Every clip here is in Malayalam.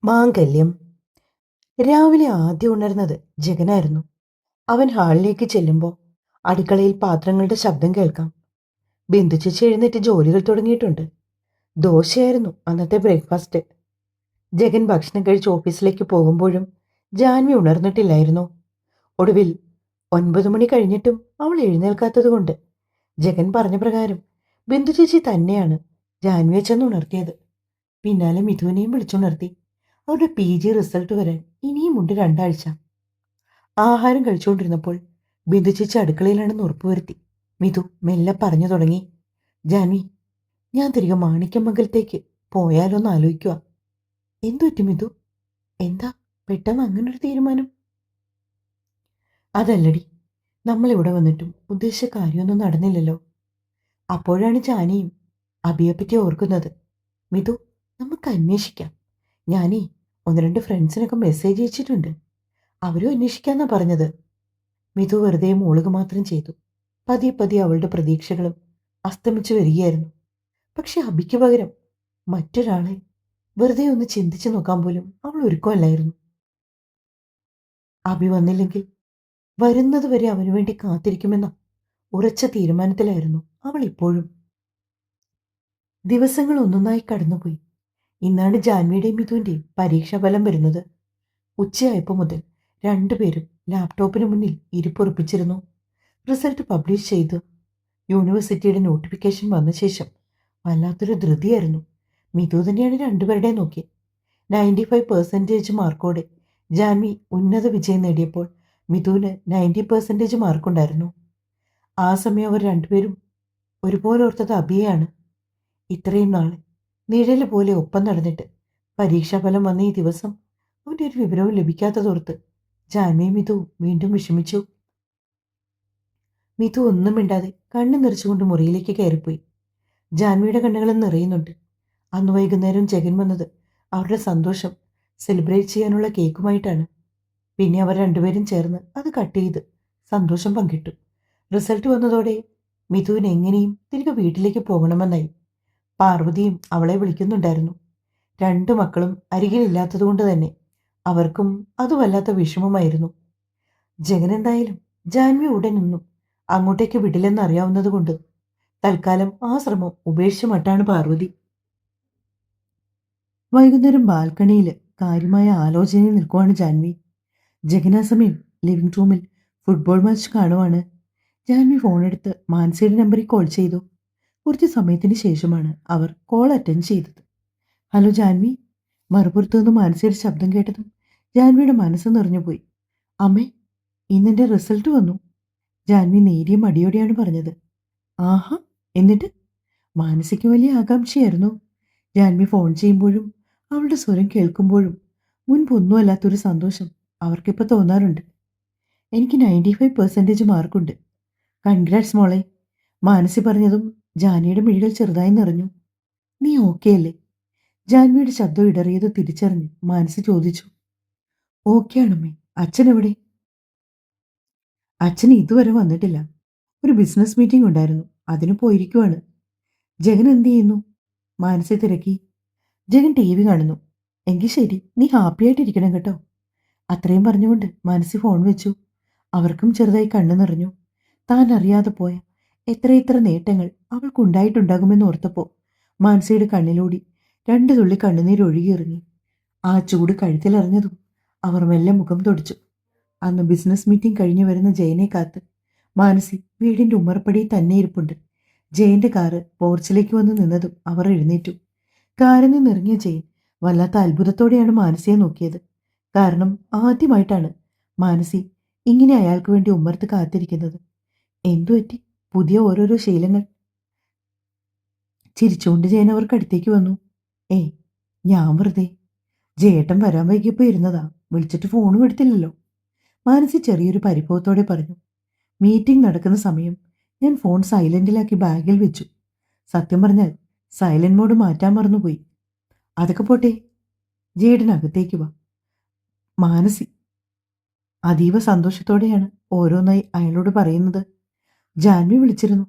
മാംഗല്യം. രാവിലെ ആദ്യം ഉണർന്നത് ജഗനായിരുന്നു. അവൻ ഹാളിലേക്ക് ചെല്ലുമ്പോൾ അടുക്കളയിൽ പാത്രങ്ങളുടെ ശബ്ദം കേൾക്കാം. ബിന്ദു ചേച്ചി എഴുന്നേറ്റ് ജോലികൾ തുടങ്ങിയിട്ടുണ്ട്. ദോശയായിരുന്നു അന്നത്തെ ബ്രേക്ക്ഫാസ്റ്റ്. ജഗൻ ഭക്ഷണം കഴിച്ച് ഓഫീസിലേക്ക് പോകുമ്പോഴും ജാൻവി ഉണർന്നിട്ടില്ലായിരുന്നു. ഒടുവിൽ 9 മണി കഴിഞ്ഞിട്ടും അവൾ എഴുന്നേൽക്കാത്തതുകൊണ്ട് ജഗൻ പറഞ്ഞ പ്രകാരം ബിന്ദു ചേച്ചി തന്നെയാണ് ജാൻവിയെ ചെന്ന് ഉണർത്തിയത്. പിന്നാലെ മിഥുവിനെയും വിളിച്ചുണർത്തി. അവരുടെ PG റിസൾട്ട് വരാൻ ഇനിയുമുണ്ട് 2 ആഴ്ച. ആഹാരം കഴിച്ചുകൊണ്ടിരുന്നപ്പോൾ ബിന്ദു ചേച്ചി അടുക്കളയിലാണെന്ന് ഉറപ്പുവരുത്തി മിഥു മെല്ലെ പറഞ്ഞു തുടങ്ങി. ജാൻവി, ഞാൻ തിരികെ മാണിക്യമംഗലത്തേക്ക് പോയാലോന്ന് ആലോചിക്കുക. എന്തു പറ്റി മിഥു? എന്താ പെട്ടെന്ന് അങ്ങനൊരു തീരുമാനം? അതല്ലടി, നമ്മളിവിടെ വന്നിട്ടും ഉദ്ദേശിച്ച കാര്യമൊന്നും നടന്നില്ലല്ലോ. അപ്പോഴാണ് ജാനിയും അബിയെപ്പറ്റി ഓർക്കുന്നത്. മിഥു, നമുക്ക് അന്വേഷിക്കാം. ഞാനേ 1-2 ഫ്രണ്ട്സിനൊക്കെ മെസ്സേജ് അയച്ചിട്ടുണ്ട്. അവരും അന്വേഷിക്കാന്നാ പറഞ്ഞത്. മിഥു വെറുതെ മൂളുക മാത്രം ചെയ്തു. പതിയെ പതിയെ അവളുടെ പ്രതീക്ഷകളും അസ്തമിച്ചു വരികയായിരുന്നു. പക്ഷെ അബിക്ക് പകരം മറ്റൊരാളെ വെറുതെ ഒന്ന് ചിന്തിച്ചു നോക്കാൻ പോലും അവൾ ഒരുക്കമല്ലായിരുന്നു. അബി വന്നില്ലെങ്കിൽ വരുന്നത് വരെ അവനു വേണ്ടി കാത്തിരിക്കുമെന്ന ഉറച്ച തീരുമാനത്തിലായിരുന്നു അവൾ ഇപ്പോഴും. ദിവസങ്ങൾ ഒന്നൊന്നായി കടന്നുപോയി. ഇന്നാണ് ജാൻവിയുടെയും മിഥുവിൻ്റെയും പരീക്ഷാഫലം വരുന്നത്. ഉച്ചയായപ്പോൾ മുതൽ രണ്ടുപേരും ലാപ്ടോപ്പിന് മുന്നിൽ ഇരിപ്പുറപ്പിച്ചിരുന്നു. റിസൾട്ട് പബ്ലിഷ് ചെയ്തു. യൂണിവേഴ്സിറ്റിയുടെ നോട്ടിഫിക്കേഷൻ വന്ന ശേഷം വല്ലാത്തൊരു ധൃതിയായിരുന്നു. മിഥു തന്നെയാണ് രണ്ടുപേരുടെയും നോക്കി. 95% മാർക്കോടെ ജാൻവി ഉന്നത വിജയം നേടിയപ്പോൾ മിഥുവിന് 90% മാർക്കുണ്ടായിരുന്നു. ആ സമയം അവർ രണ്ടുപേരും ഒരുപോലെ ഓർത്തത് അബിയെയാണ്. ഇത്രയും നാൾ നിഴല് പോലെ ഒപ്പം നടന്നിട്ട് പരീക്ഷാഫലം വന്ന ഈ ദിവസം അവൻ്റെ ഒരു വിവരവും ലഭിക്കാത്തതോർത്ത് ജാൻവിയും മിഥു വീണ്ടും വിഷമിച്ചു. മിഥു ഒന്നും മിണ്ടാതെ കണ്ണു നിറച്ചുകൊണ്ട് മുറിയിലേക്ക് കയറിപ്പോയി. ജാൻവിയുടെ കണ്ണുകളും നിറയുന്നുണ്ട്. അന്ന് വൈകുന്നേരം ജഗൻ വന്നത് അവരുടെ സന്തോഷം സെലിബ്രേറ്റ് ചെയ്യാനുള്ള കേക്കുമായിട്ടാണ്. പിന്നെ അവർ രണ്ടുപേരും ചേർന്ന് അത് കട്ട് ചെയ്ത് സന്തോഷം പങ്കിട്ടു. റിസൾട്ട് വന്നതോടെ മിഥുവിന് എങ്ങനെയും തിരികെ വീട്ടിലേക്ക് പോകണമെന്നായി. പാർവതിയും അവളെ വിളിക്കുന്നുണ്ടായിരുന്നു. 2 മക്കളും അരികിലില്ലാത്തതുകൊണ്ട് തന്നെ അവർക്കും അത് വല്ലാത്ത വിഷമമായിരുന്നു. ജഗൻ എന്തായാലും ജാൻവി ഉടനൊന്നും അങ്ങോട്ടേക്ക് വിടില്ലെന്നറിയാവുന്നതുകൊണ്ട് തൽക്കാലം ആ ശ്രമം ഉപേക്ഷിച്ച മട്ടാണ് പാർവതി. വൈകുന്നേരം ബാൽക്കണിയിൽ കാര്യമായ ആലോചനയിൽ നിൽക്കുവാണ് ജാൻവി. ജഗൻ ആ സമയം ലിവിംഗ് റൂമിൽ ഫുട്ബോൾ മാച്ച് കാണുവാണ്. ജാൻവി ഫോണെടുത്ത് മാനസിയുടെ നമ്പറിൽ കോൾ ചെയ്തു. കുറച്ച് സമയത്തിന് ശേഷമാണ് അവർ കോൾ അറ്റൻഡ് ചെയ്തത്. ഹലോ ജാൻവി. മറുപുറത്തു നിന്ന് മാനസിയുടെ ശബ്ദം കേട്ടതും ജാൻവിയുടെ മനസ്സ് നിറഞ്ഞുപോയി. അമ്മേ, ഇന്നെൻ്റെ റിസൾട്ട് വന്നു. ജാൻവി നേരിയ മടിയോടെയാണ് പറഞ്ഞത്. ആഹാ, എന്നിട്ട്? മാനസിക്ക് വലിയ ആകാംക്ഷയായിരുന്നു. ജാൻവി ഫോൺ ചെയ്യുമ്പോഴും അവളുടെ സ്വരം കേൾക്കുമ്പോഴും മുൻപൊന്നുമല്ലാത്തൊരു സന്തോഷം അവർക്കിപ്പോൾ തോന്നാറുണ്ട്. എനിക്ക് 95% മാർക്കുണ്ട്. കൺഗ്രാറ്റ്സ് മോളെ. മാനസി പറഞ്ഞതും ജാനിയുടെ മിഴികൾ ചെറുതായി നിറഞ്ഞു. നീ ഓക്കെ അല്ലേ? ജാൻവിയുടെ ശബ്ദം ഇടറിയത് തിരിച്ചറിഞ്ഞ് മാനസി ചോദിച്ചു. ഓക്കെ ആണമ്മേ. അച്ഛൻ എവിടെ? അച്ഛൻ ഇതുവരെ വന്നിട്ടില്ല. ഒരു ബിസിനസ് മീറ്റിംഗ് ഉണ്ടായിരുന്നു, അതിന് പോയിരിക്കുവാണ്. ജഗൻ എന്ത് ചെയ്യുന്നു? മാനസി തിരക്കി. ജഗൻ TV കാണുന്നു. എങ്കിൽ ശരി, നീ ഹാപ്പിയായിട്ടിരിക്കണം കേട്ടോ. അത്രയും പറഞ്ഞുകൊണ്ട് മാനസി ഫോൺ വെച്ചു. അവർക്കും ചെറുതായി കണ്ണു നിറഞ്ഞു. താൻ അറിയാതെ പോയ എത്രയെത്ര നേട്ടങ്ങൾ അവൾക്കുണ്ടായിട്ടുണ്ടാകുമെന്ന് ഓർത്തപ്പോൾ മാനസിയുടെ കണ്ണിലൂടി 2 തുള്ളി കണ്ണുനീരൊഴുകിയിറങ്ങി. ആ ചൂട് കഴുത്തിലറിഞ്ഞതും അവർ മെല്ലെ മുഖം തുടച്ചു. അന്ന് ബിസിനസ് മീറ്റിംഗ് കഴിഞ്ഞു വരുന്ന ജയനെ കാത്ത് മാനസി വീടിൻ്റെ ഉമ്മറപ്പടിയിൽ തന്നെ ഇരിപ്പുണ്ട്. ജയന്റെ കാറ് പോർച്ചിലേക്ക് വന്ന് നിന്നതും അവർ എഴുന്നേറ്റു. കാറിൽ നിന്നിറങ്ങിയ ജയൻ വല്ലാത്ത അത്ഭുതത്തോടെയാണ് മാനസിയെ നോക്കിയത്. കാരണം ആദ്യമായിട്ടാണ് മാനസി ഇങ്ങനെ അയാൾക്ക് വേണ്ടി ഉമ്മർത്ത് കാത്തിരിക്കുന്നത്. എന്തുപറ്റി? പുതിയ ഓരോരോ ശീലങ്ങൾ? ചിരിച്ചുകൊണ്ട് ജയൻ അവർക്ക് അടുത്തേക്ക് വന്നു. ഏയ്, ഞാൻ വെറുതെ. ജയേട്ടൻ വരാൻ വൈകിയപ്പോൾ ഇരുന്നതാ, വിളിച്ചിട്ട് ഫോണും എടുത്തില്ലല്ലോ. മാനസി ചെറിയൊരു പരിഭവത്തോടെ പറഞ്ഞു. മീറ്റിംഗ് നടക്കുന്ന സമയം ഞാൻ ഫോൺ സൈലന്റിലാക്കി ബാഗിൽ വെച്ചു. സത്യം പറഞ്ഞാൽ സൈലന്റ് മോഡ് മാറ്റാൻ മറന്നുപോയി. അതൊക്കെ പോട്ടെ, ജയേട്ടനകത്തേക്ക് വാ. മാനസി അതീവ സന്തോഷത്തോടെയാണ് ഓരോന്നായി അയാളോട് പറയുന്നത്. ജാൻവി വിളിച്ചിരുന്നു.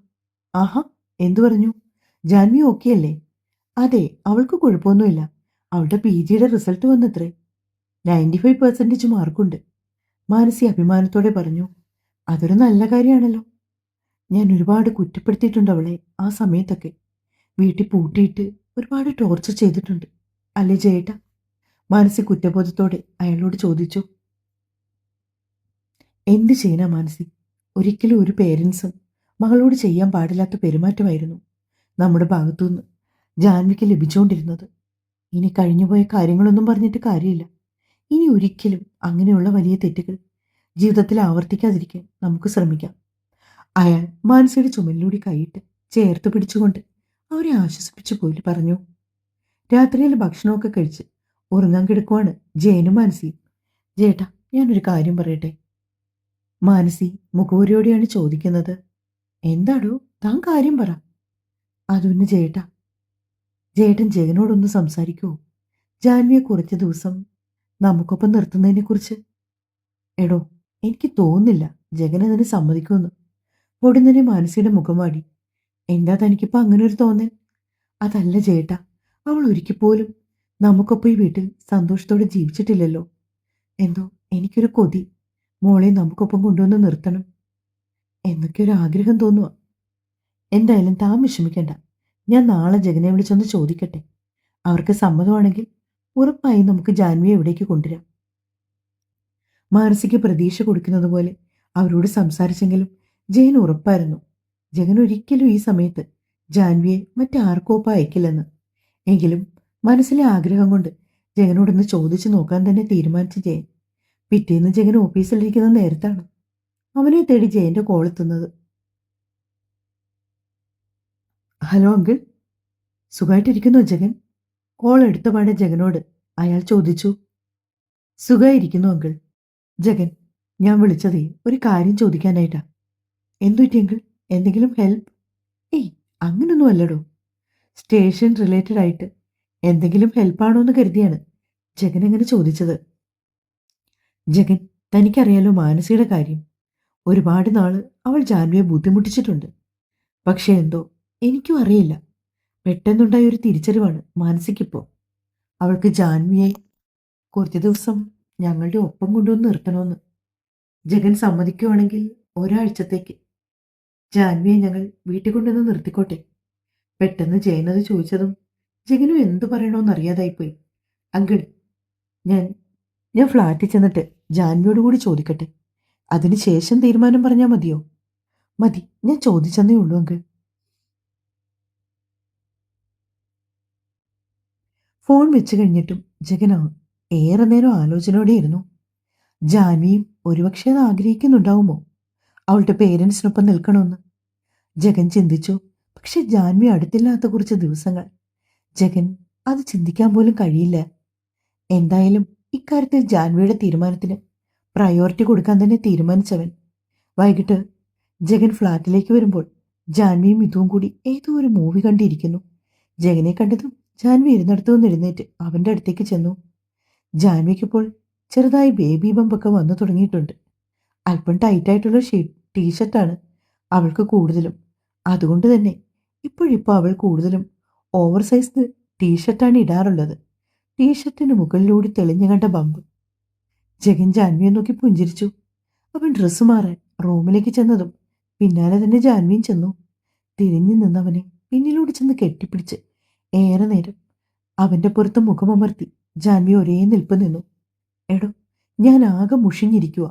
ആഹാ, എന്തു പറഞ്ഞു? ജാൻവി ഓക്കെ അല്ലേ? അതെ, അവൾക്ക് കുഴപ്പമൊന്നുമില്ല. അവളുടെ PGയുടെ റിസൾട്ട് വന്നത്രേ. 95% മാർക്കുണ്ട്. മാനസി അഭിമാനത്തോടെ പറഞ്ഞു. അതൊരു നല്ല കാര്യമാണല്ലോ. ഞാൻ ഒരുപാട് കുറ്റപ്പെടുത്തിയിട്ടുണ്ട് അവളെ ആ സമയത്തൊക്കെ. വീട്ടിൽ പൂട്ടിയിട്ട് ഒരുപാട് ടോർച്ചർ ചെയ്തിട്ടുണ്ട്. അല്ലേ ജയേട്ടാ? മാനസി കുറ്റബോധത്തോടെ അയാളോട് ചോദിച്ചു. എന്ത് ചെയ്യാനാ മാനസി? ഒരിക്കലും ഒരു പേരൻസും മകളോട് ചെയ്യാൻ പാടില്ലാത്ത പെരുമാറ്റമായിരുന്നു നമ്മുടെ ഭാഗത്തുനിന്ന് ജാൻവിക്ക് ലഭിച്ചുകൊണ്ടിരുന്നത്. ഇനി കഴിഞ്ഞുപോയ കാര്യങ്ങളൊന്നും പറഞ്ഞിട്ട് കാര്യമില്ല. ഇനി ഒരിക്കലും അങ്ങനെയുള്ള വലിയ തെറ്റുകൾ ജീവിതത്തിൽ ആവർത്തിക്കാതിരിക്കാൻ നമുക്ക് ശ്രമിക്കാം. അയാൾ മാനസിയുടെ ചുമലിലൂടെ കൈയിട്ട് ചേർത്ത് പിടിച്ചുകൊണ്ട് അവരെ ആശ്വസിപ്പിച്ചു പോയി പറഞ്ഞു. രാത്രിയിൽ ഭക്ഷണമൊക്കെ കഴിച്ച് ഉറങ്ങാൻ കിടക്കുവാണ് ജയനും മാനസിയും. ജേട്ടാ, ഞാനൊരു കാര്യം പറയട്ടെ? മാനസി മുഖവുരയോടെയാണ് ചോദിക്കുന്നത്. എന്താടോ, താൻ കാര്യം പറ. അതൊന്ന് ജേട്ടാ, ജേട്ടൻ ജയനോടൊന്ന് സംസാരിക്കുമോ? ജാൻവിയെ കുറച്ച് ദിവസം നമുക്കൊപ്പം നിർത്തുന്നതിനെക്കുറിച്ച്. എടോ, എനിക്ക് തോന്നുന്നില്ല ജഗൻ അതിന് സമ്മതിക്കുമെന്ന്. പൊടുന്നനെ മാനസിയുടെ മുഖം വാടി. എന്താ തനിക്കിപ്പോൾ അങ്ങനെ ഒരു തോന്നൽ? അതല്ല ജേട്ടാ, അവൾ ഒരിക്കൽ പോലും നമുക്കൊപ്പം ഈ വീട്ടിൽ സന്തോഷത്തോടെ ജീവിച്ചിട്ടില്ലല്ലോ. എന്തോ എനിക്കൊരു കൊതി, മോളെ നമുക്കൊപ്പം കൊണ്ടുവന്ന് നിർത്തണം എന്നൊക്കെ ഒരു ആഗ്രഹം തോന്നുക. എന്തായാലും താൻ വിഷമിക്കണ്ട. ഞാൻ നാളെ ജഗനെ വിളിച്ചൊന്ന് ചോദിക്കട്ടെ. അവർക്ക് സമ്മതമാണെങ്കിൽ ഉറപ്പായും നമുക്ക് ജാൻവിയെ ഇവിടേക്ക് കൊണ്ടുവരാം. മാനസിക്ക് പ്രതീക്ഷ കൊടുക്കുന്നത് പോലെ അവരോട് സംസാരിച്ചെങ്കിലും ജയൻ ഉറപ്പായിരുന്നു ജഗൻ ഒരിക്കലും ഈ സമയത്ത് ജാൻവിയെ മറ്റാർക്കോപ്പം അയക്കില്ലെന്ന്. എങ്കിലും മനസ്സിലെ ആഗ്രഹം കൊണ്ട് ജഗനോടൊന്ന് ചോദിച്ചു നോക്കാൻ തന്നെ തീരുമാനിച്ച ജയൻ പിറ്റേന്ന് ജഗൻ ഓഫീസിലിരിക്കുന്ന നേരത്താണ് അവനെ തേടി ജയന്റെ കോൾ എത്തുന്നത്. ഹലോ അങ്കിൾ, സുഖമായിട്ടിരിക്കുന്നോ ജഗൻ? കോൾ എടുത്തപാടെ ജഗനോട് അയാൾ ചോദിച്ചു. സുഖമായിരിക്കുന്നു അങ്കിൾ. ജഗൻ, ഞാൻ വിളിച്ചതേ ഒരു കാര്യം ചോദിക്കാനായിട്ടാ. എന്തുപറ്റി അങ്കിൾ? എന്തെങ്കിലും ഹെൽപ്പ്? ഏയ്, അങ്ങനൊന്നും അല്ലടോ. സ്റ്റേഷൻ റിലേറ്റഡ് ആയിട്ട് എന്തെങ്കിലും ഹെൽപ്പാണോ എന്ന് കരുതിയാണ് ജഗൻ അങ്ങനെ ചോദിച്ചത്. ജഗൻ, തനിക്കറിയാലോ മാനസിയുടെ കാര്യം. ഒരുപാട് നാള് അവൾ ജാൻവിയെ ബുദ്ധിമുട്ടിച്ചിട്ടുണ്ട്. പക്ഷേ എന്തോ എനിക്കും അറിയില്ല, പെട്ടെന്നുണ്ടായ ഒരു തിരിച്ചറിവാണ് മാനസിക്കിപ്പോൾ. അവൾക്ക് ജാൻവിയെ കുറച്ച് ദിവസം ഞങ്ങളുടെ ഒപ്പം കൊണ്ടുവന്ന് നിർത്തണമെന്ന്. ജഗൻ സമ്മതിക്കുവാണെങ്കിൽ ഒരാഴ്ചത്തേക്ക് ജാൻവിയെ ഞങ്ങൾ വീട്ടിൽ കൊണ്ടുവന്ന് നിർത്തിക്കോട്ടെ. പെട്ടെന്ന് ജയനത് ചോദിച്ചതും ജഗനും എന്തു പറയണമെന്നറിയാതായിപ്പോയി. അങ്കിൾ, ഞാൻ ഞാൻ ഫ്ലാറ്റിൽ ചെന്നിട്ട് ജാൻവിയോട് കൂടി ചോദിക്കട്ടെ. അതിനുശേഷം തീരുമാനം പറഞ്ഞാൽ മതിയോ? മതി, ഞാൻ ചോദിച്ചെന്നേ ഉള്ളൂ അങ്കിൾ. ഫോൺ വെച്ച് കഴിഞ്ഞിട്ടും ജഗൻ ഏറെ നേരം ആലോചനയോടെയിരുന്നു. ജാൻവിയും ഒരുപക്ഷെ അത് ആഗ്രഹിക്കുന്നുണ്ടാവുമോ, അവളുടെ പേരൻസിനൊപ്പം നിൽക്കണമെന്ന്? ജഗൻ ചിന്തിച്ചു. പക്ഷെ ജാൻവി അടുത്തില്ലാത്ത കുറച്ച് ദിവസങ്ങൾ ജഗൻ അത് ചിന്തിക്കാൻ പോലും കഴിയില്ല. എന്തായാലും ഇക്കാര്യത്തിൽ ജാൻവിയുടെ തീരുമാനത്തിന് പ്രയോറിറ്റി കൊടുക്കാൻ തന്നെ തീരുമാനിച്ചവൻ. വൈകിട്ട് ജഗൻ ഫ്ലാറ്റിലേക്ക് വരുമ്പോൾ ജാൻവിയും ഇതും കൂടി ഏതോ ഒരു മൂവി കണ്ടിരിക്കുന്നു. ജഗനെ കണ്ടതും ജാൻവി ഇരുന്നിടത്തു നിന്ന് എഴുന്നേറ്റ് അവൻ്റെ അടുത്തേക്ക് ചെന്നു. ജാൻവിക്കിപ്പോൾ ചെറുതായി ബേബി ബമ്പൊക്കെ വന്നു തുടങ്ങിയിട്ടുണ്ട്. അല്പം ടൈറ്റായിട്ടുള്ള ടീഷർട്ടാണ് അവൾക്ക് കൂടുതലും. അതുകൊണ്ട് തന്നെ ഇപ്പോഴിപ്പോൾ അവൾ കൂടുതലും ഓവർ സൈസ് ടീഷർട്ടാണ് ഇടാറുള്ളത്. ടീഷർട്ടിന് മുകളിലൂടെ തെളിഞ്ഞു കണ്ട ബമ്പ്. ജഗൻ ജാൻവിയെ നോക്കി പുഞ്ചിരിച്ചു. അവൻ ഡ്രസ്സ് മാറാൻ റൂമിലേക്ക് ചെന്നതും പിന്നാലെ തന്നെ ജാൻവിയും ചെന്നു. തിരിഞ്ഞു നിന്നവനെ പിന്നിലൂടെ ചെന്ന് കെട്ടിപ്പിടിച്ച് ഏറെ നേരം അവൻ്റെ പുറത്ത് മുഖമമർത്തി ജാൻവി ഒരേ നിൽപ്പ് നിന്നു. എടോ, ഞാൻ ആകെ മുഷിഞ്ഞിരിക്കുക,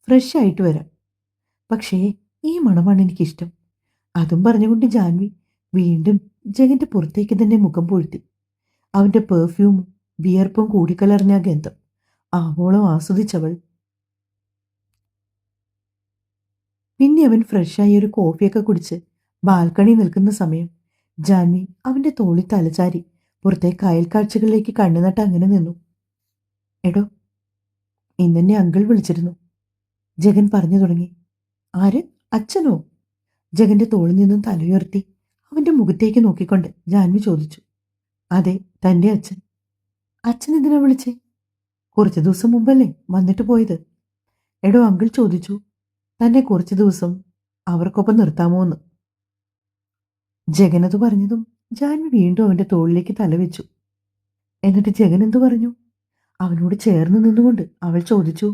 ഫ്രഷ് ആയിട്ട് വരാം. പക്ഷേ ഈ മണമാണ് എനിക്കിഷ്ടം. അതും പറഞ്ഞുകൊണ്ട് ജാൻവി വീണ്ടും ജഗന്റെ പുറത്തേക്ക് തന്നെ മുഖം പൊഴുത്തി. അവൻ്റെ പെർഫ്യൂമും വിയർപ്പും കൂടിക്കലർന്ന ഗന്ധം ആവോളം ആസ്വദിച്ചവൾ. പിന്നെ അവൻ ഫ്രഷായി ഒരു കോഫിയൊക്കെ കുടിച്ച് ബാൽക്കണി നിൽക്കുന്ന സമയം ജാൻവി അവൻ്റെ തോളിൽ തലചാരി പുറത്തേക്ക് അയൽക്കാഴ്ചകളിലേക്ക് കണ്ണുനട്ട് അങ്ങനെ നിന്നു. എടോ, ഇന്നെന്നെ അങ്കിൾ വിളിച്ചിരുന്നു, ജഗൻ പറഞ്ഞു തുടങ്ങി. ആര്? അച്ഛനോ? ജഗന്റെ തോളിൽ നിന്നും തലയുയർത്തി അവൻ്റെ മുഖത്തേക്ക് നോക്കിക്കൊണ്ട് ജാൻവി ചോദിച്ചു. അതെ, തൻ്റെ അച്ഛൻ. അച്ഛൻ എന്തിനാ വിളിച്ചേ? കുറച്ച് ദിവസം മുമ്പല്ലേ വന്നിട്ട് പോയത്. എടോ, അങ്കിൾ ചോദിച്ചു തന്നെ കുറച്ച് ദിവസം അവർക്കൊപ്പം നിർത്താമോ എന്ന്. ജഗനത് പറഞ്ഞതും ജാൻവി വീണ്ടും അവൻ്റെ തോളിലേക്ക് തലവെച്ചു. എന്നിട്ട് ജഗൻ എന്തു പറഞ്ഞു? അവനോട് ചേർന്ന് നിന്നുകൊണ്ട് അവൾ ചോദിച്ചു.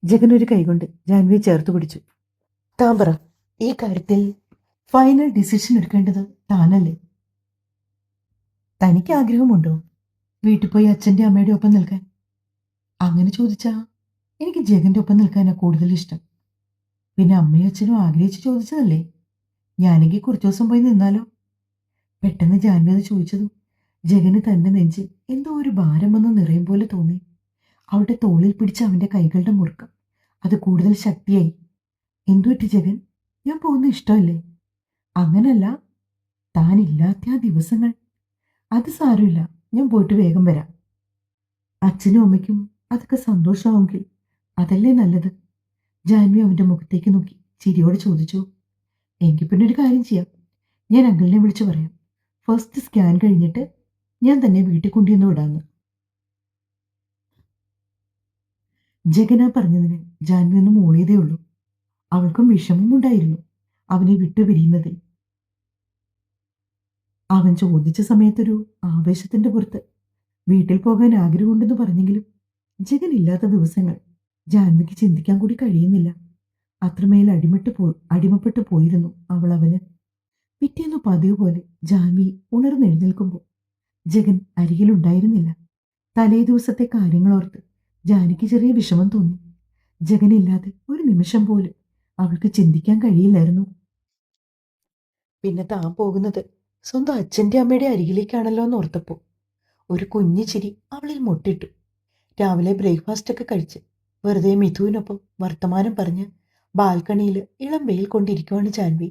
ജഗൻ ഒരു കൈകൊണ്ട് ജാൻവിയെ ചേർത്ത് പിടിച്ചു. താൻ പറ, ഈ കാര്യത്തിൽ ഫൈനൽ ഡിസിഷൻ എടുക്കേണ്ടത് താനല്ലേ? തനിക്ക് ആഗ്രഹമുണ്ടോ വീട്ടിൽ പോയി അച്ഛൻ്റെ അമ്മയുടെ ഒപ്പം നിൽക്കാൻ? അങ്ങനെ ചോദിച്ചാ എനിക്ക് ജഗന്റെ ഒപ്പം നിൽക്കാനാ കൂടുതൽ ഇഷ്ടം. പിന്നെ അമ്മയും അച്ഛനും ആഗ്രഹിച്ച് ചോദിച്ചതല്ലേ. ഞാനെങ്കിൽ കുറച്ചു ദിവസം പോയി നിന്നാലോ? പെട്ടെന്ന് ജാൻവി അത് ചോദിച്ചതും ജഗന് തന്റെ നെഞ്ചിൽ എന്തോ ഒരു ഭാരം വന്ന് നിറയും പോലെ തോന്നി. അവളുടെ തോളിൽ പിടിച്ച അവന്റെ കൈകളുടെ മുറുക്കം അത് കൂടുതൽ ശക്തിയായി. എന്തുപറ്റി ജഗൻ? ഞാൻ പോകുന്ന ഇഷ്ടമല്ലേ? അങ്ങനല്ല, താനില്ലാത്ത ആ ദിവസങ്ങൾ. അത് സാരമില്ല, ഞാൻ പോയിട്ട് വേഗം വരാം. അച്ഛനും അമ്മയ്ക്കും അതൊക്കെ സന്തോഷമാവുമെങ്കിൽ അതല്ലേ നല്ലത്. ജാൻവി അവന്റെ മുഖത്തേക്ക് നോക്കി ചിരിയോടെ ചോദിച്ചു. എങ്കിൽ പിന്നെ ഒരു കാര്യം ചെയ്യാം, ഞാൻ അങ്കിളിനെ വിളിച്ചു പറയാം. ഫസ്റ്റ് സ്കാൻ കഴിഞ്ഞിട്ട് ഞാൻ തന്നെ വീട്ടിൽ കൊണ്ടുവന്ന് വിടാന്ന്. ജഗന പറഞ്ഞതിന് ജാൻവി ഒന്ന് മൂളിയതേ ഉള്ളൂ. അവൾക്കും വിഷമമുണ്ടായിരുന്നു അവനെ വിട്ടുപിരിയുന്നതിൽ. അവൻ ചോദിച്ച സമയത്തൊരു ആവേശത്തിന്റെ പുറത്ത് വീട്ടിൽ പോകാൻ ആഗ്രഹമുണ്ടെന്ന് പറഞ്ഞെങ്കിലും ജഗൻ ഇല്ലാത്ത ദിവസങ്ങൾ ജാൻവിക്ക് ചിന്തിക്കാൻ കൂടി കഴിയുന്നില്ല. അത്രമേൽ അടിമപ്പെട്ടു പോയിരുന്നു അവൾ അവന്. പിറ്റേന്നു പതിവ് പോലെ ജാൻവി ഉണർന്നെഴുന്നേൽക്കുമ്പോൾ ജഗൻ അരികിലുണ്ടായിരുന്നില്ല. തലേ ദിവസത്തെ കാര്യങ്ങളോർത്ത് ജാനിക്ക് ചെറിയ വിഷമം തോന്നി. ജഗനില്ലാതെ ഒരു നിമിഷം പോലും അവൾക്ക് ചിന്തിക്കാൻ കഴിയില്ലായിരുന്നു. പിന്നെ താൻ പോകുന്നത് സ്വന്തം അച്ഛൻ്റെ അമ്മയുടെ അരികിലേക്കാണല്ലോ എന്ന് ഓർത്തപ്പോൾ ഒരു കുഞ്ഞു ചിരി അവളിൽ മുട്ടിട്ടു. രാവിലെ ബ്രേക്ക്ഫാസ്റ്റ് ഒക്കെ കഴിച്ച് വെറുതെ മിഥുവിനൊപ്പം വർത്തമാനം പറഞ്ഞ് ബാൽക്കണിയിൽ ഇളം വെയിൽ കൊണ്ടിരിക്കുവാണ് ജാൻവി.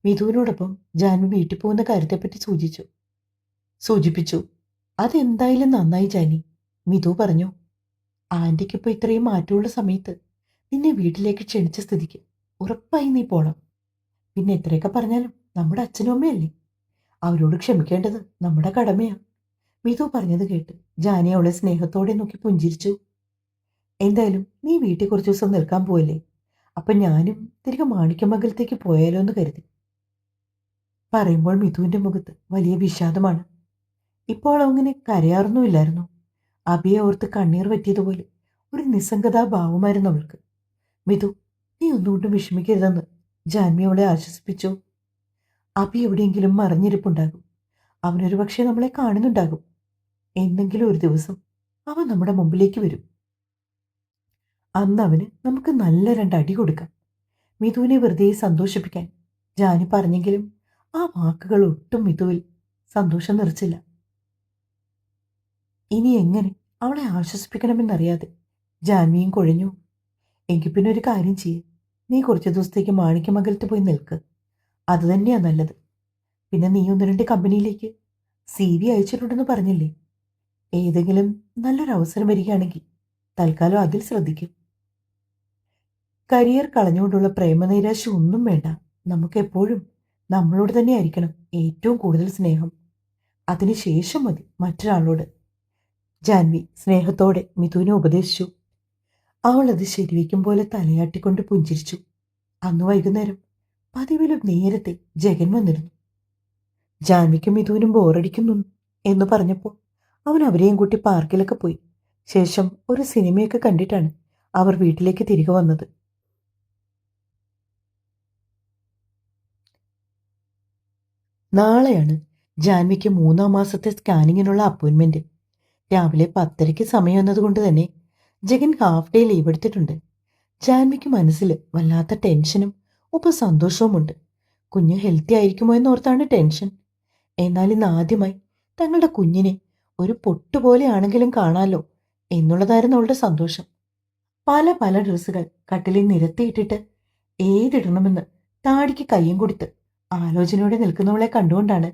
മിഥുവിനോടൊപ്പം ജാൻവി വീട്ടിൽ പോകുന്ന കാര്യത്തെപ്പറ്റി സൂചിപ്പിച്ചു. അതെന്തായാലും നന്നായി ജാനി, മിഥു പറഞ്ഞു. ആൻറ്റിക്കിപ്പോൾ ഇത്രയും മാറ്റമുള്ള സമയത്ത് നിന്നെ വീട്ടിലേക്ക് ക്ഷണിച്ച സ്ഥിതിക്ക് ഉറപ്പായി നീ പോണം. പിന്നെ എത്രയൊക്കെ പറഞ്ഞാലും നമ്മുടെ അച്ഛനും അമ്മയല്ലേ, അവരോട് ക്ഷമിക്കേണ്ടത് നമ്മുടെ കടമയാ. മിഥു പറഞ്ഞത് കേട്ട് ജാനി അവളെ സ്നേഹത്തോടെ നോക്കി പുഞ്ചിരിച്ചു. എന്തായാലും നീ വീട്ടിൽ കുറച്ച് ദിവസം നിൽക്കാൻ പോയല്ലേ, അപ്പം ഞാനും തിരികെ മാണിക്യമംഗലത്തേക്ക് പോയാലോ എന്ന് കരുതി. പറയുമ്പോൾ മിഥുവിൻ്റെ മുഖത്ത് വലിയ വിഷാദമാണ്. ഇപ്പോൾ അങ്ങനെ കരയാറൊന്നുമില്ലായിരുന്നു. അബിയെ ഓർത്ത് കണ്ണീർ പറ്റിയതുപോലെ ഒരു നിസ്സംഗതാഭാവമായിരുന്നു അവൾക്ക്. മിഥു, നീ ഒന്നുകൊണ്ടും വിഷമിക്കരുതെന്ന് ജാൻവി അവളെ ആശ്വസിപ്പിച്ചു. അബി എവിടെയെങ്കിലും മറിഞ്ഞിരിപ്പുണ്ടാകും. അവനൊരു പക്ഷേ നമ്മളെ കാണുന്നുണ്ടാകും. എന്തെങ്കിലും ഒരു ദിവസം അവൻ നമ്മുടെ മുമ്പിലേക്ക് വരും. അന്ന് അവന് നമുക്ക് നല്ല രണ്ടടി കൊടുക്കാം. മിഥുവിനെ വെറുതെ സന്തോഷിപ്പിക്കാൻ ജാനി പറഞ്ഞെങ്കിലും ആ വാക്കുകൾ ഒട്ടും മിഥുവിൽ സന്തോഷം നിറച്ചില്ല. ഇനി എങ്ങനെ അവളെ ആശ്വസിപ്പിക്കണമെന്നറിയാതെ ജാൻവിയും കുഴഞ്ഞു. എങ്കിൽ പിന്നെ ഒരു കാര്യം ചെയ്യേ, നീ കുറച്ച് ദിവസത്തേക്ക് മാണിക്യമംഗലത്ത് പോയി നിൽക്ക്. അതുതന്നെയാ നല്ലത്. പിന്നെ നീ ഒന്ന് രണ്ട് കമ്പനിയിലേക്ക് CV അയച്ചിട്ടുണ്ടെന്ന് പറഞ്ഞില്ലേ, ഏതെങ്കിലും നല്ലൊരു അവസരം വരികയാണെങ്കിൽ തൽക്കാലം അതിൽ ശ്രദ്ധിക്കും. കരിയർ കളഞ്ഞുകൊണ്ടുള്ള പ്രേമനൈരാശ്യ ഒന്നും വേണ്ട. നമുക്കെപ്പോഴും നമ്മളോട് തന്നെ ആയിരിക്കണം ഏറ്റവും കൂടുതൽ സ്നേഹം. അതിനുശേഷം മതി മറ്റൊരാളോട്. ജാൻവി സ്നേഹത്തോടെ മിഥുവിനെ ഉപദേശിച്ചു. അവൾ അത് ശരിവയ്ക്കും പോലെ തലയാട്ടിക്കൊണ്ട് പുഞ്ചിരിച്ചു. അന്ന് വൈകുന്നേരം പതിവിലും നേരത്തെ ജഗൻ വന്നിരുന്നു. ജാൻവിക്കും മിഥുവിനും ബോറടിക്കുന്നു എന്ന് പറഞ്ഞപ്പോൾ അവൻ അവരെയും കൂട്ടി പാർക്കിലൊക്കെ പോയി. ശേഷം ഒരു സിനിമയൊക്കെ കണ്ടിട്ടാണ് അവർ വീട്ടിലേക്ക് തിരികെ വന്നത്. നാളെയാണ് ജാൻവിക്ക് 3-ാം മാസത്തെ സ്കാനിങ്ങിനുള്ള അപ്പോയിൻമെന്റ്. രാവിലെ 10:30 സമയം എന്നതുകൊണ്ട് തന്നെ ജഗൻ ഹാഫ് ഡേ ലീവ് എടുത്തിട്ടുണ്ട്. ജാൻവിക്ക് മനസ്സിൽ വല്ലാത്ത ടെൻഷനും ഒപ്പം സന്തോഷവുമുണ്ട്. കുഞ്ഞ് ഹെൽത്തി ആയിരിക്കുമോ എന്നോർത്താണ് ടെൻഷൻ. എന്നാൽ ഇന്ന് ആദ്യമായി തങ്ങളുടെ കുഞ്ഞിനെ ഒരു പൊട്ടുപോലെയാണെങ്കിലും കാണാലോ എന്നുള്ളതായിരുന്നു അവളുടെ സന്തോഷം. പല പല ഡ്രസ്സുകൾ കട്ടിലിൽ നിരത്തിയിട്ടിട്ട് ഏതിടണമെന്ന് താടിക്ക് കയ്യും കൊടുത്ത് ആലോചനയോടെ നിൽക്കുന്നവളെ കണ്ടുകൊണ്ടാണ്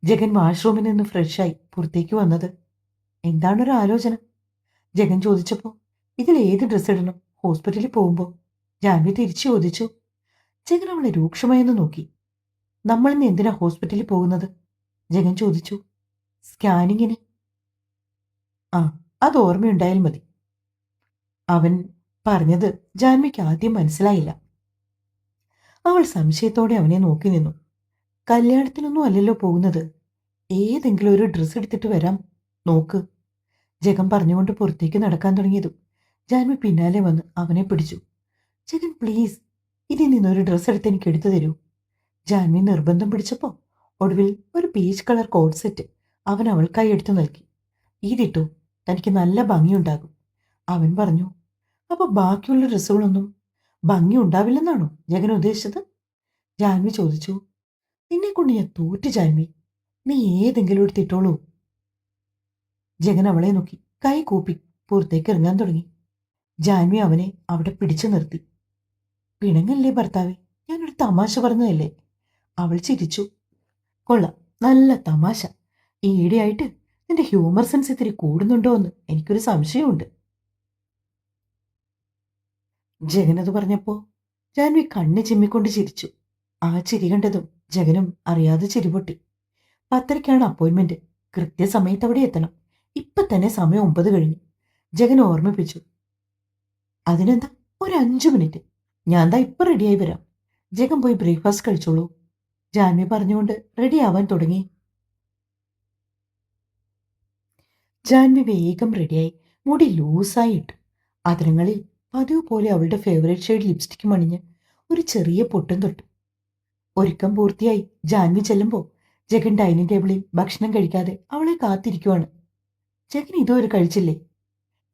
ജഗൻ വാഷ്റൂമിൽ നിന്ന് ഫ്രഷായി പുറത്തേക്ക് വന്നത്. എന്താണൊരു ആലോചന? ജഗൻ ചോദിച്ചപ്പോൾ ഇതിൽ ഏത് ഡ്രസ്സ് ഇടണം ഹോസ്പിറ്റലിൽ പോകുമ്പോൾ? ജാൻവി തിരിച്ചു ചോദിച്ചു. ജഗൻ അവളെ രൂക്ഷമായെന്ന് നോക്കി. നമ്മളിന്ന് എന്തിനാ ഹോസ്പിറ്റലിൽ പോകുന്നത്? ജഗൻ ചോദിച്ചു. സ്കാനിങ്ങിന്. ആ, അത് ഓർമ്മയുണ്ടായാൽ മതി. അവൻ പറഞ്ഞത് ജാൻവിക്ക് ആദ്യം മനസ്സിലായില്ല. അവൾ സംശയത്തോടെ അവനെ നോക്കി നിന്നു. കല്യാണത്തിനൊന്നും അല്ലല്ലോ പോകുന്നത്, ഏതെങ്കിലും ഒരു ഡ്രസ്സ് എടുത്തിട്ട് വരാം നോക്ക് ജഗൻ പറഞ്ഞുകൊണ്ട് പുറത്തേക്ക് നടക്കാൻ തുടങ്ങിയതും ജാൻവി പിന്നാലെ വന്ന് അവനെ പിടിച്ചു. ജഗൻ പ്ലീസ്, ഇതിൽ നിന്നൊരു ഡ്രസ്സ് എടുത്ത് എനിക്ക് എടുത്തു തരൂ. ജാൻവി നിർബന്ധം പിടിച്ചപ്പോൾ ഒടുവിൽ ഒരു പീച്ച് കളർ കോട്ട് സെറ്റ് അവൻ അവൾക്കായി എടുത്തു നൽകി. ഇതിട്ടു, തനിക്ക് നല്ല ഭംഗിയുണ്ടാകും. അവൻ പറഞ്ഞു. അപ്പോൾ ബാക്കിയുള്ള ഡ്രസ്സുകളൊന്നും ഭംഗി ഉണ്ടാവില്ലെന്നാണോ ജഗൻ ഉദ്ദേശിച്ചത്? ജാൻവി ചോദിച്ചു. നിന്നെ കൊണ്ട് ഞാൻ തോറ്റു ജാൻവി, നീ ഏതെങ്കിലും എടുത്തിട്ടോളൂ. ജഗൻ അവളെ നോക്കി കൈ കൂപ്പി പുറത്തേക്ക് ഇറങ്ങാൻ തുടങ്ങി. ജാൻവി അവനെ അവിടെ പിടിച്ചു നിർത്തി. പിണങ്ങല്ലേ ഭർത്താവേ, ഞാനൊരു തമാശ പറഞ്ഞതല്ലേ. അവൾ ചിരിച്ചു. കൊള്ളാം, നല്ല തമാശ. ഈയിടെയായിട്ട് നിന്റെ ഹ്യൂമർ സെൻസ് ഇത്തിരി കൂടുന്നുണ്ടോ എന്ന് എനിക്കൊരു സംശയമുണ്ട്. ജഗനത് പറഞ്ഞപ്പോ ജാൻവി കണ്ണ് ചിമ്മിക്കൊണ്ട് ചിരിച്ചു. ആ ചിരി കണ്ടതും ജഗനും അറിയാതെ ചിരിപൊട്ടി. 10:30 അപ്പോയിന്റ്മെന്റ്, കൃത്യസമയത്ത് അവിടെ എത്തണം. ഇപ്പൊ തന്നെ സമയം 9 കഴിഞ്ഞു. ജഗൻ ഓർമ്മിപ്പിച്ചു. അതിനെന്താ, ഒരു 5 മിനിറ്റ്, ഞാൻ ദാ ഇപ്പൊ റെഡിയായി വരാം. ജഗൻ പോയി ബ്രേക്ക്ഫാസ്റ്റ് കഴിച്ചോളൂ. ജാൻവി പറഞ്ഞുകൊണ്ട് റെഡിയാവാൻ തുടങ്ങി. ജാൻവി വേഗം റെഡിയായി മുടി ലൂസായി ഇട്ടു. അതിരങ്ങളിൽ പതിവ് പോലെ അവളുടെ ഫേവറേറ്റ് ഷെയ്ഡ് ലിപ്സ്റ്റിക് മണിഞ്ഞ് ഒരു ചെറിയ പൊട്ടും തൊട്ടു. ഒരുക്കം പൂർത്തിയായി ജാൻവി ചെല്ലുമ്പോൾ ജഗൻ ഡൈനിങ് ടേബിളിൽ ഭക്ഷണം കഴിക്കാതെ അവളെ കാത്തിരിക്കുവാണ്. ജഗൻ ഇതുവരെ കഴിച്ചില്ലേ?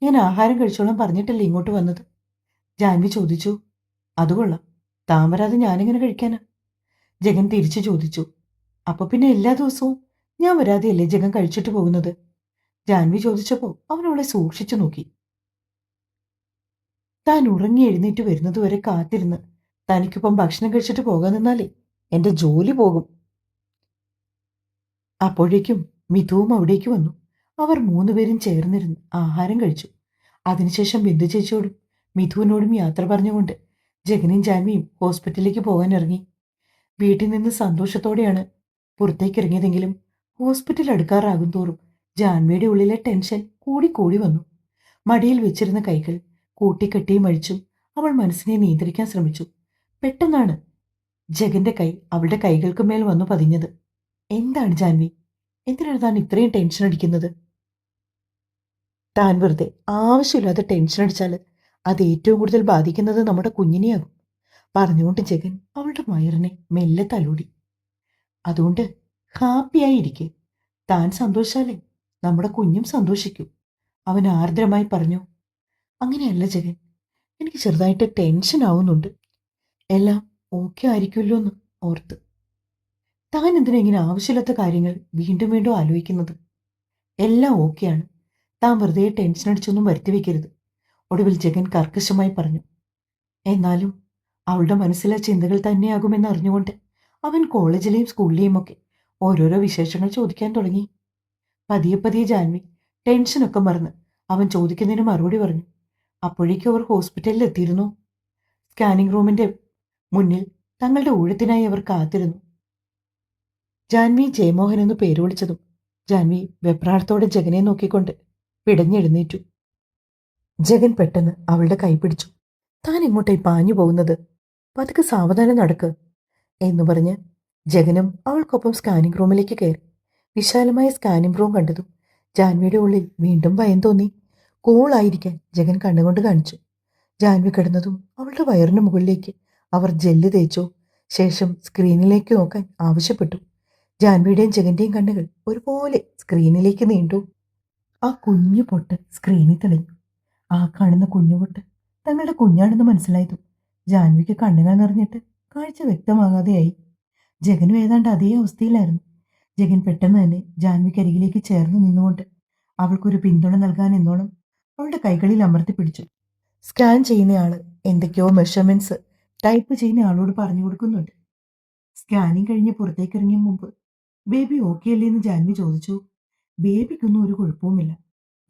ഞാൻ ആഹാരം കഴിച്ചോളാൻ പറഞ്ഞിട്ടല്ലേ ഇങ്ങോട്ട് വന്നത്? ജാൻവി ചോദിച്ചു. അതുകൊള്ളാം, താൻ വരാതെ ഞാനെങ്ങനെ കഴിക്കാനാ? ജഗൻ തിരിച്ചു ചോദിച്ചു. അപ്പൊ പിന്നെ എല്ലാ ദിവസവും ഞാൻ വരാതെയല്ലേ ജഗൻ കഴിച്ചിട്ട് പോകുന്നത്? ജാൻവി ചോദിച്ചപ്പോൾ അവൻ അവളെ സൂക്ഷിച്ചു നോക്കി. താൻ ഉറങ്ങി എഴുന്നേറ്റ് വരുന്നതുവരെ കാത്തിരുന്ന് തനിക്കൊപ്പം ഭക്ഷണം കഴിച്ചിട്ട് പോകാൻ നിന്നാലേ എന്റെ ജോലി പോകും. അപ്പോഴേക്കും മിഥുവും അവിടേക്ക് വന്നു. അവർ 3 പേരും ചേർന്നിരുന്ന് ആഹാരം കഴിച്ചു. അതിനുശേഷം ബിന്ദു ചേച്ചിയോടും മിഥുവിനോടും യാത്ര പറഞ്ഞുകൊണ്ട് ജഗനും ജാൻവിയും ഹോസ്പിറ്റലിലേക്ക് പോകാൻ ഇറങ്ങി. വീട്ടിൽ നിന്ന് സന്തോഷത്തോടെയാണ് പുറത്തേക്ക് ഇറങ്ങിയതെങ്കിലും ഹോസ്പിറ്റൽ അടുക്കാറാകും തോറും ജാൻവിയുടെ ഉള്ളിലെ ടെൻഷൻ കൂടി വന്നു. മടിയിൽ വെച്ചിരുന്ന കൈകൾ കൂട്ടിക്കെട്ടിയും അഴിച്ചും അവൾ മനസ്സിനെ നിയന്ത്രിക്കാൻ ശ്രമിച്ചു. പെട്ടെന്നാണ് ജഗന്റെ കൈ അവളുടെ കൈകൾക്ക് മേൽ വന്നു പതിഞ്ഞത്. എന്താണ് ജാൻവി, എന്തിനാണ് താൻ ഇത്രയും ടെൻഷൻ അടിക്കുന്നത്? താൻ വെറുതെ ആവശ്യമില്ലാതെ ടെൻഷൻ അടിച്ചാൽ അത് ഏറ്റവും കൂടുതൽ ബാധിക്കുന്നത് നമ്മുടെ കുഞ്ഞിനെയാകും. പറഞ്ഞുകൊണ്ട് ജഗൻ അവളുടെ വയറിനെ മെല്ലെ തലോടി. അതുകൊണ്ട് ഹാപ്പിയായിരിക്കെ, താൻ സന്തോഷിച്ചാലേ നമ്മുടെ കുഞ്ഞും സന്തോഷിക്കൂ, അവൻ ആർദ്രമായി പറഞ്ഞു. അങ്ങനെയല്ല ജഗൻ, എനിക്ക് ചെറുതായിട്ട് ടെൻഷൻ ആവുന്നുണ്ട്. എല്ലാം ഓക്കെ ആയിരിക്കുമല്ലോ എന്ന് ഓർത്ത്. താൻ എന്തിനാ ഇങ്ങനെ ആവശ്യമില്ലാത്ത കാര്യങ്ങൾ വീണ്ടും വീണ്ടും ആലോചിക്കുന്നത്? എല്ലാം ഓക്കെയാണ്, താൻ വെറുതെ ടെൻഷൻ അടിച്ചൊന്നും വരുത്തി വെക്കരുത്. ഒടുവിൽ ജഗൻ കർക്കശമായി പറഞ്ഞു. എന്നാലും അവളുടെ മനസ്സിലെ ചിന്തകൾ തന്നെയാകുമെന്ന് അറിഞ്ഞുകൊണ്ട് അവൻ കോളേജിലെയും സ്കൂളിലെയും ഒക്കെ ഓരോരോ വിശേഷങ്ങൾ ചോദിക്കാൻ തുടങ്ങി. പതിയെ ജാൻവി ടെൻഷനൊക്കെ മറന്ന് അവൻ ചോദിക്കുന്നതിന് മറുപടി പറഞ്ഞു. അപ്പോഴേക്കും അവർ ഹോസ്പിറ്റലിൽ എത്തിയിരുന്നു. സ്കാനിംഗ് റൂമിന്റെ മുന്നിൽ തങ്ങളുടെ ഊഴത്തിനായി അവർ കാത്തിരുന്നു. ജാൻവി ജയമോഹൻ എന്ന് പേര് വിളിച്ചതും ജാൻവി വെപ്രാളത്തോടെ ജഗനെ നോക്കിക്കൊണ്ട് പിടഞ്ഞെഴുന്നേറ്റു. ജഗൻ പെട്ടെന്ന് അവളുടെ കൈ പിടിച്ചു. താൻ എങ്ങോട്ടായി പാഞ്ഞു പോകുന്നത്? പതുക്കെ സാവധാനം നടക്ക് എന്നു പറഞ്ഞ് ജഗനും അവൾക്കൊപ്പം സ്കാനിംഗ് റൂമിലേക്ക് കയറി. വിശാലമായ സ്കാനിംഗ് റൂം കണ്ടതും ജാൻവിയുടെ ഉള്ളിൽ വീണ്ടും ഭയം തോന്നി. കൂളായിരിക്കാൻ ജഗൻ കണ്ണുകൊണ്ട് കാണിച്ചു. ജാൻവി കിടന്നതും അവളുടെ വയറിന് മുകളിലേക്ക് അവർ ജെല്ല് തേച്ചു. ശേഷം സ്ക്രീനിലേക്ക് നോക്കാൻ ആവശ്യപ്പെട്ടു. ജാൻവിയുടെയും ജഗന്റെയും കണ്ണുകൾ ഒരുപോലെ സ്ക്രീനിലേക്ക് നീണ്ടു. ആ കുഞ്ഞു പൊട്ട് സ്ക്രീനിൽ തെളിഞ്ഞു. ആ കാണുന്ന കുഞ്ഞു പൊട്ട് തങ്ങളുടെ കുഞ്ഞാണെന്ന് മനസ്സിലായതും ജാൻവിക്ക് കണ്ണുകൾ നിറഞ്ഞിട്ട് കാഴ്ച വ്യക്തമാകാതെയായി. ജഗനും ഏതാണ്ട് അതേ അവസ്ഥയിലായിരുന്നു. ജഗൻ പെട്ടെന്ന് തന്നെ ജാൻവിക്കരികിലേക്ക് ചേർന്ന് നിന്നുകൊണ്ട് അവൾക്കൊരു പിന്തുണ നൽകാൻ എന്നോണം അവളുടെ കൈകളിൽ അമർത്തി പിടിച്ചു. സ്കാൻ ചെയ്യുന്നയാള് എന്തൊക്കെയോ മെഷർമെന്റ്സ് ടൈപ്പ് ചെയ്യുന്ന ആളോട് പറഞ്ഞു കൊടുക്കുന്നുണ്ട്. സ്കാനിങ് കഴിഞ്ഞ് പുറത്തേക്ക് ഇറങ്ങിയ മുമ്പ് ബേബി ഓക്കെ അല്ലേ എന്ന് ജാൻവി ചോദിച്ചു. ബേബിക്കൊന്നും ഒരു കുഴപ്പവുമില്ല,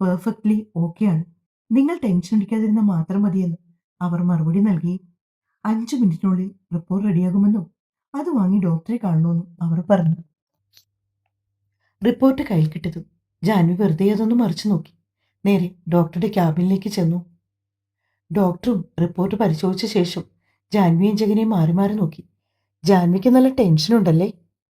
പെർഫെക്റ്റ്ലി ഓക്കെയാണ്, നിങ്ങൾ ടെൻഷൻ അടിക്കാതിരുന്നാൽ മാത്രം മതിയെന്ന് അവർ മറുപടി നൽകി. 5 മിനിറ്റിനുള്ളിൽ റിപ്പോർട്ട് റെഡിയാകുമെന്നും അത് വാങ്ങി ഡോക്ടറെ കാണണമെന്നും അവർ പറഞ്ഞു. റിപ്പോർട്ട് കയ്യിൽ കിട്ടതും ജാൻവി വെറുതെ അതൊന്ന് മറിച്ചു നോക്കി. നേരെ ഡോക്ടറുടെ ക്യാബിനിലേക്ക് ചെന്നു. ഡോക്ടറും റിപ്പോർട്ട് പരിശോധിച്ച ശേഷം ജാൻവിയും ജഗനെയും മാറി മാറി നോക്കി. ജാൻവിക്ക് നല്ല ടെൻഷനുണ്ടല്ലേ?